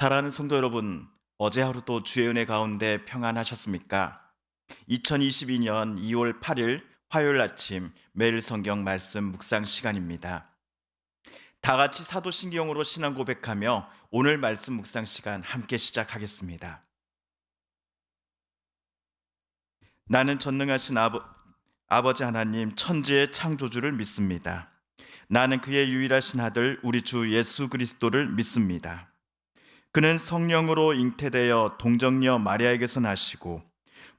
사랑하는 성도 여러분, 어제 하루도 주의 은혜 가운데 평안하셨습니까? 2022년 2월 8일 화요일 아침 매일 성경 말씀 묵상 시간입니다. 다 같이 사도신경으로 신앙 고백하며 오늘 말씀 묵상 시간 함께 시작하겠습니다. 나는 전능하신 아버지 하나님 천지의 창조주를 믿습니다. 나는 그의 유일하신 아들 우리 주 예수 그리스도를 믿습니다. 그는 성령으로 잉태되어 동정녀 마리아에게서 나시고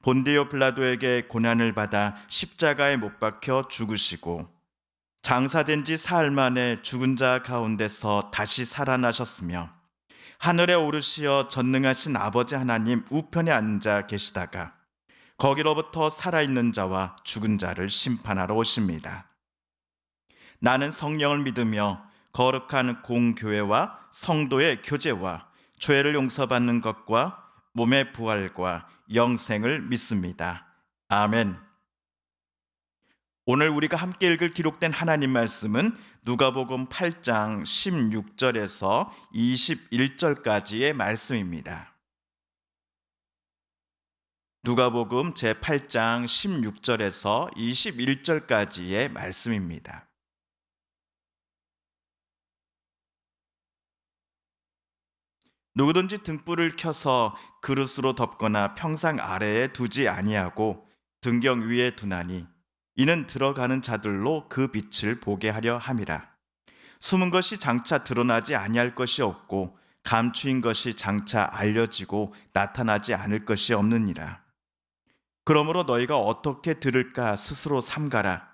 본디오 빌라도에게 고난을 받아 십자가에 못 박혀 죽으시고 장사된 지 사흘 만에 죽은 자 가운데서 다시 살아나셨으며 하늘에 오르시어 전능하신 아버지 하나님 우편에 앉아 계시다가 거기로부터 살아있는 자와 죽은 자를 심판하러 오십니다. 나는 성령을 믿으며 거룩한 공교회와 성도의 교제와 죄를 용서받는 것과 몸의 부활과 영생을 믿습니다. 아멘. 오늘 우리가 함께 읽을 기록된 하나님 말씀은 누가복음 8장 16절에서 21절까지의 말씀입니다. 누가복음 제8장 16절에서 21절까지의 말씀입니다. 누구든지 등불을 켜서 그릇으로 덮거나 평상 아래에 두지 아니하고 등경 위에 두나니 이는 들어가는 자들로 그 빛을 보게 하려 함이라. 숨은 것이 장차 드러나지 아니할 것이 없고 감추인 것이 장차 알려지고 나타나지 않을 것이 없느니라. 그러므로 너희가 어떻게 들을까 스스로 삼가라.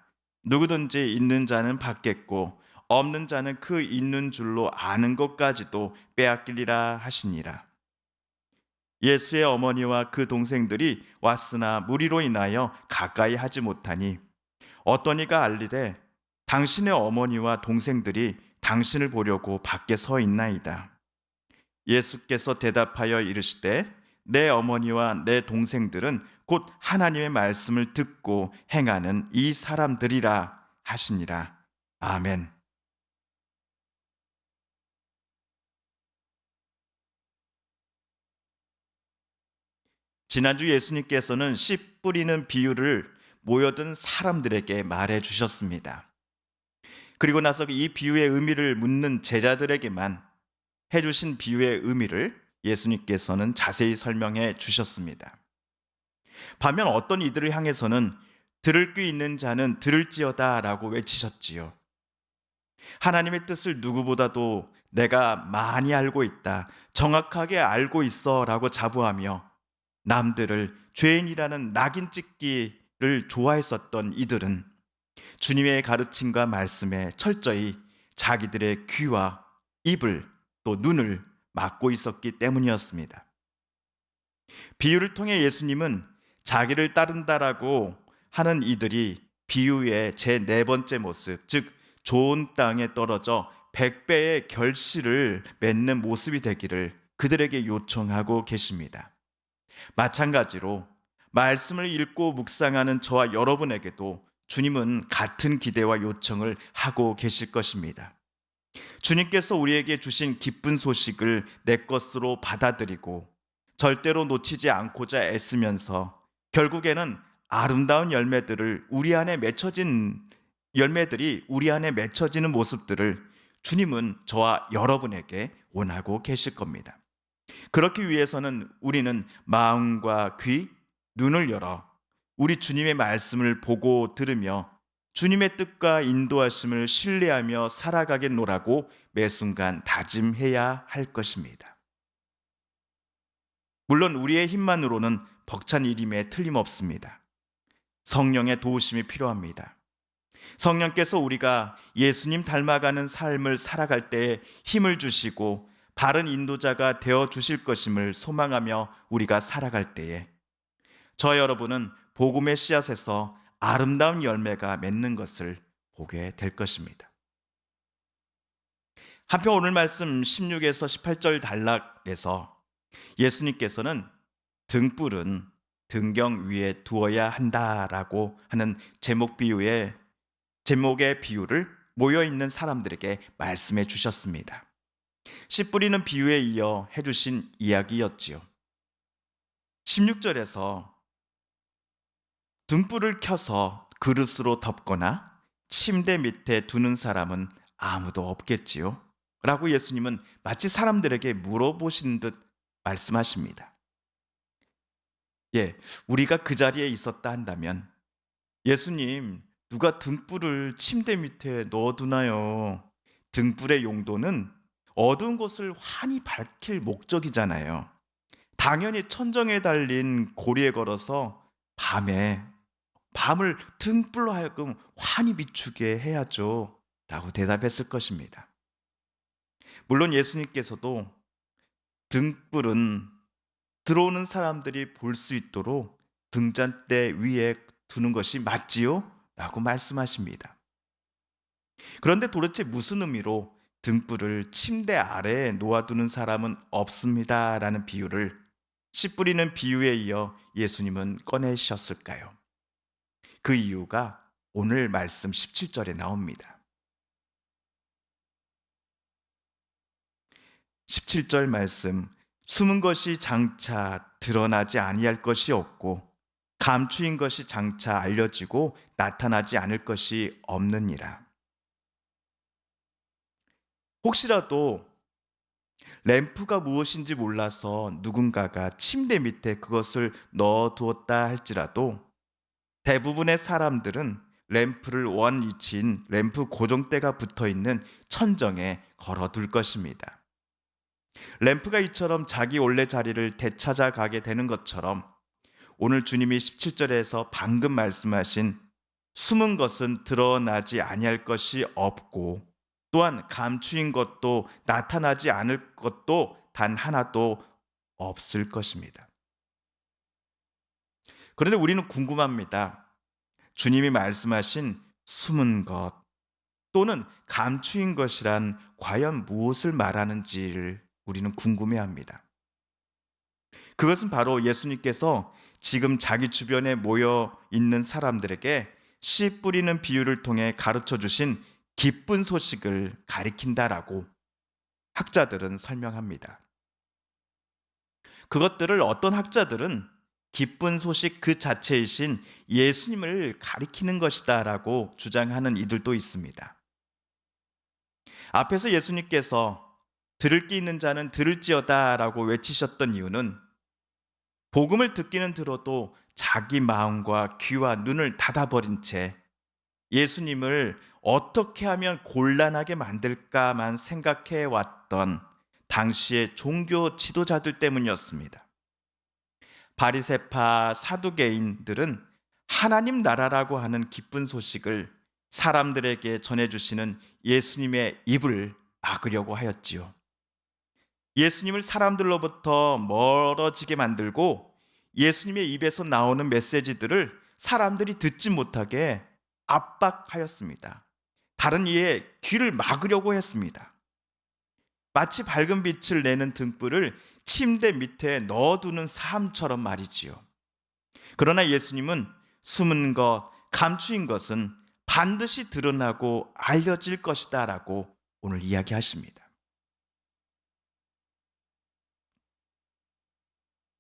누구든지 있는 자는 받겠고 없는 자는 그 있는 줄로 아는 것까지도 빼앗기리라 하시니라. 예수의 어머니와 그 동생들이 왔으나 무리로 인하여 가까이 하지 못하니 어떤 이가 알리되 당신의 어머니와 동생들이 당신을 보려고 밖에 서 있나이다. 예수께서 대답하여 이르시되 내 어머니와 내 동생들은 곧 하나님의 말씀을 듣고 행하는 이 사람들이라 하시니라. 아멘. 지난주 예수님께서는 씨 뿌리는 비유를 모여든 사람들에게 말해 주셨습니다. 그리고 나서 이 비유의 의미를 묻는 제자들에게만 해주신 비유의 의미를 예수님께서는 자세히 설명해 주셨습니다. 반면 어떤 이들을 향해서는 들을 귀 있는 자는 들을지어다 라고 외치셨지요. 하나님의 뜻을 누구보다도 내가 많이 알고 있다, 정확하게 알고 있어 라고 자부하며 남들을 죄인이라는 낙인 찍기를 좋아했었던 이들은 주님의 가르침과 말씀에 철저히 자기들의 귀와 입을 또 눈을 막고 있었기 때문이었습니다. 비유를 통해 예수님은 자기를 따른다라고 하는 이들이 비유의 제 네 번째 모습, 즉 좋은 땅에 떨어져 100배의 결실을 맺는 모습이 되기를 그들에게 요청하고 계십니다. 마찬가지로 말씀을 읽고 묵상하는 저와 여러분에게도 주님은 같은 기대와 요청을 하고 계실 것입니다. 주님께서 우리에게 주신 기쁜 소식을 내 것으로 받아들이고 절대로 놓치지 않고자 애쓰면서 결국에는 아름다운 열매들이 우리 안에 맺혀지는 모습들을 주님은 저와 여러분에게 원하고 계실 겁니다. 그렇기 위해서는 우리는 마음과 귀, 눈을 열어 우리 주님의 말씀을 보고 들으며 주님의 뜻과 인도하심을 신뢰하며 살아가겠노라고 매 순간 다짐해야 할 것입니다. 물론 우리의 힘만으로는 벅찬 일임에 틀림없습니다. 성령의 도우심이 필요합니다. 성령께서 우리가 예수님 닮아가는 삶을 살아갈 때에 힘을 주시고 바른 인도자가 되어 주실 것임을 소망하며 우리가 살아갈 때에 저 여러분은 복음의 씨앗에서 아름다운 열매가 맺는 것을 보게 될 것입니다. 한편 오늘 말씀 16에서 18절 단락에서 예수님께서는 등불은 등경 위에 두어야 한다라고 하는 제목의 비유를 모여있는 사람들에게 말씀해 주셨습니다. 씨 뿌리는 비유에 이어 해주신 이야기였지요. 16절에서 등불을 켜서 그릇으로 덮거나 침대 밑에 두는 사람은 아무도 없겠지요. 라고 예수님은 마치 사람들에게 물어보시는 듯 말씀하십니다. 예, 우리가 그 자리에 있었다 한다면 예수님, 누가 등불을 침대 밑에 넣어두나요? 등불의 용도는 어두운 곳을 환히 밝힐 목적이잖아요. 당연히 천정에 달린 고리에 걸어서 밤을 등불로 하여금 환히 비추게 해야죠. 라고 대답했을 것입니다. 물론 예수님께서도 등불은 들어오는 사람들이 볼 수 있도록 등잔대 위에 두는 것이 맞지요? 라고 말씀하십니다. 그런데 도대체 무슨 의미로 등불을 침대 아래에 놓아두는 사람은 없습니다. 라는 비유를 씨 뿌리는 비유에 이어 예수님은 꺼내셨을까요? 그 이유가 오늘 말씀 17절에 나옵니다. 17절 말씀, 숨은 것이 장차 드러나지 아니할 것이 없고 감추인 것이 장차 알려지고 나타나지 않을 것이 없느니라. 혹시라도 램프가 무엇인지 몰라서 누군가가 침대 밑에 그것을 넣어두었다 할지라도 대부분의 사람들은 램프를 원 위치인 램프 고정대가 붙어 있는 천정에 걸어둘 것입니다. 램프가 이처럼 자기 원래 자리를 되찾아 가게 되는 것처럼 오늘 주님이 17절에서 방금 말씀하신 숨은 것은 드러나지 아니할 것이 없고 또한 감추인 것도 나타나지 않을 것도 단 하나도 없을 것입니다. 그런데 우리는 궁금합니다. 주님이 말씀하신 숨은 것 또는 감추인 것이란 과연 무엇을 말하는지를 우리는 궁금해합니다. 그것은 바로 예수님께서 지금 자기 주변에 모여 있는 사람들에게 씨 뿌리는 비유를 통해 가르쳐 주신 기쁜 소식을 가리킨다라고 학자들은 설명합니다. 그것들을 어떤 학자들은 기쁜 소식 그 자체이신 예수님을 가리키는 것이다라고 주장하는 이들도 있습니다. 앞에서 예수님께서 들을 귀 있는 자는 들을지어다라고 외치셨던 이유는 복음을 듣기는 들어도 자기 마음과 귀와 눈을 닫아버린 채 예수님을 어떻게 하면 곤란하게 만들까만 생각해 왔던 당시의 종교 지도자들 때문이었습니다. 바리새파 사두개인들은 하나님 나라라고 하는 기쁜 소식을 사람들에게 전해주시는 예수님의 입을 막으려고 하였지요. 예수님을 사람들로부터 멀어지게 만들고 예수님의 입에서 나오는 메시지들을 사람들이 듣지 못하게 압박하였습니다. 다른 이의 귀를 막으려고 했습니다. 마치 밝은 빛을 내는 등불을 침대 밑에 넣어두는 삶처럼 말이지요. 그러나 예수님은 숨은 것, 감추인 것은 반드시 드러나고 알려질 것이다 라고 오늘 이야기하십니다.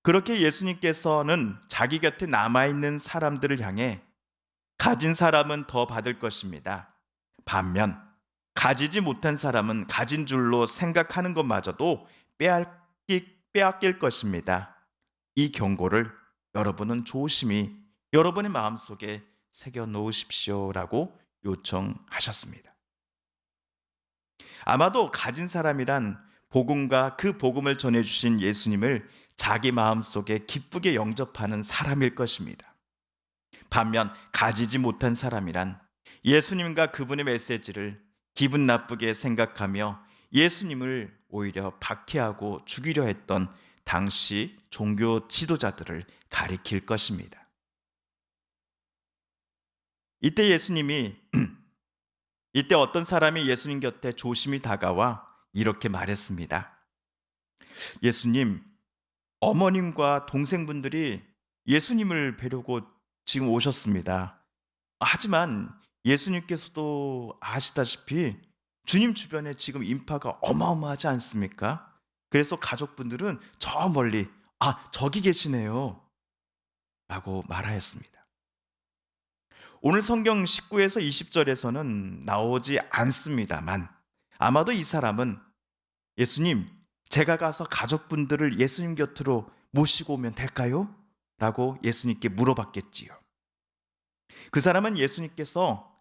그렇게 예수님께서는 자기 곁에 남아있는 사람들을 향해 가진 사람은 더 받을 것입니다. 반면 가지지 못한 사람은 가진 줄로 생각하는 것마저도 빼앗길 것입니다. 이 경고를 여러분은 조심히 여러분의 마음속에 새겨 놓으십시오라고 요청하셨습니다. 아마도 가진 사람이란 복음과 그 복음을 전해주신 예수님을 자기 마음속에 기쁘게 영접하는 사람일 것입니다. 반면 가지지 못한 사람이란 예수님과 그분의 메시지를 기분 나쁘게 생각하며 예수님을 오히려 박해하고 죽이려 했던 당시 종교 지도자들을 가리킬 것입니다. 이때 어떤 사람이 예수님 곁에 조심히 다가와 이렇게 말했습니다. 예수님, 어머님과 동생분들이 예수님을 뵈려고 지금 오셨습니다. 하지만 예수님께서도 아시다시피 주님 주변에 지금 인파가 어마어마하지 않습니까? 그래서 가족분들은 저 멀리 저기 계시네요 라고 말하였습니다. 오늘 성경 19에서 20절에서는 나오지 않습니다만 아마도 이 사람은 예수님, 제가 가서 가족분들을 예수님 곁으로 모시고 오면 될까요? 라고 예수님께 물어봤겠지요. 그 사람은 예수님께서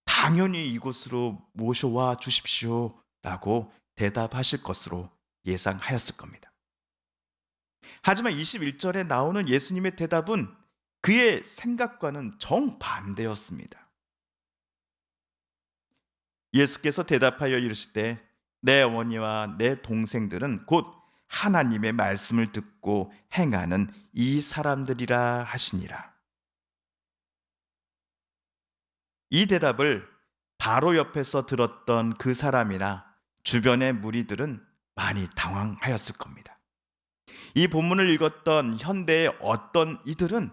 당연히 이곳으로 모셔와 주십시오 라고 대답하실 것으로 예상하였을 겁니다. 하지만 21절에 나오는 예수님의 대답은 그의 생각과는 정반대였습니다. 예수께서 대답하여 이르시되 내 어머니와 내 동생들은 곧 하나님의 말씀을 듣고 행하는 이 사람들이라 하시니라. 이 대답을 바로 옆에서 들었던 그 사람이나 주변의 무리들은 많이 당황하였을 겁니다. 이 본문을 읽었던 현대의 어떤 이들은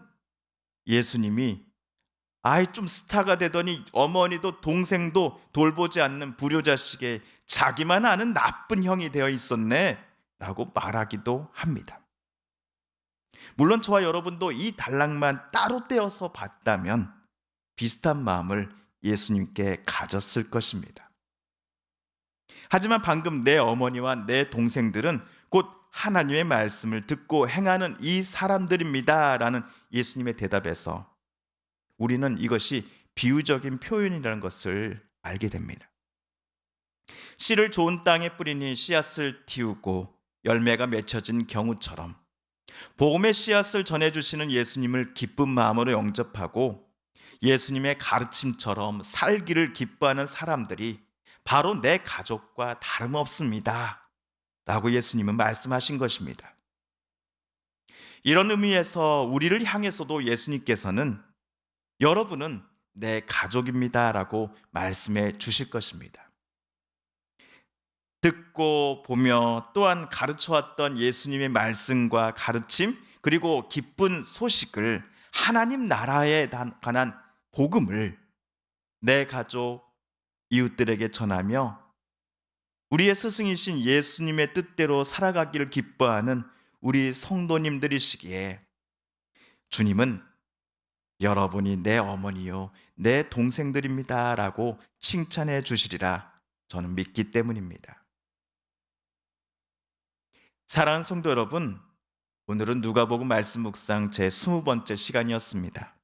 예수님이 좀 스타가 되더니 어머니도 동생도 돌보지 않는 불효자식에 자기만 아는 나쁜 형이 되어 있었네 라고 말하기도 합니다. 물론 저와 여러분도 이 단락만 따로 떼어서 봤다면 비슷한 마음을 예수님께 가졌을 것입니다. 하지만 방금 내 어머니와 내 동생들은 곧 하나님의 말씀을 듣고 행하는 이 사람들입니다 라는 예수님의 대답에서 우리는 이것이 비유적인 표현이라는 것을 알게 됩니다. 씨를 좋은 땅에 뿌리니 씨앗을 틔우고 열매가 맺혀진 경우처럼 복음의 씨앗을 전해주시는 예수님을 기쁜 마음으로 영접하고 예수님의 가르침처럼 살기를 기뻐하는 사람들이 바로 내 가족과 다름없습니다 라고 예수님은 말씀하신 것입니다. 이런 의미에서 우리를 향해서도 예수님께서는 여러분은 내 가족입니다 라고 말씀해 주실 것입니다. 듣고 보며 또한 가르쳐왔던 예수님의 말씀과 가르침 그리고 기쁜 소식을 하나님 나라에 관한 복음을 내 가족, 이웃들에게 전하며 우리의 스승이신 예수님의 뜻대로 살아가기를 기뻐하는 우리 성도님들이시기에 주님은 여러분이 내 어머니요 내 동생들입니다 라고 칭찬해 주시리라 저는 믿기 때문입니다. 사랑하는 성도 여러분, 오늘은 누가복음 말씀 묵상 제 20번째 시간이었습니다.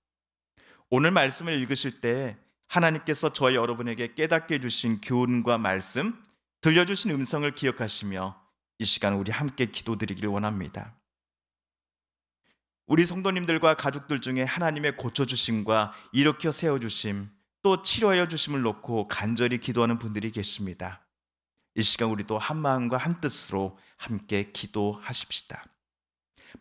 오늘 말씀을 읽으실 때 하나님께서 저와 여러분에게 깨닫게 해주신 교훈과 말씀, 들려주신 음성을 기억하시며 이 시간 우리 함께 기도드리기를 원합니다. 우리 성도님들과 가족들 중에 하나님의 고쳐주심과 일으켜 세워주심 또 치료하여 주심을 놓고 간절히 기도하는 분들이 계십니다. 이 시간 우리도 한 마음과 한 뜻으로 함께 기도하십시다.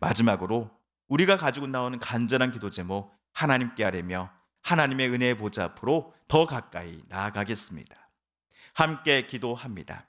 마지막으로 우리가 가지고 나오는 간절한 기도 제목 하나님께 아뢰며 하나님의 은혜의 보좌 앞으로 더 가까이 나아가겠습니다. 함께 기도합니다.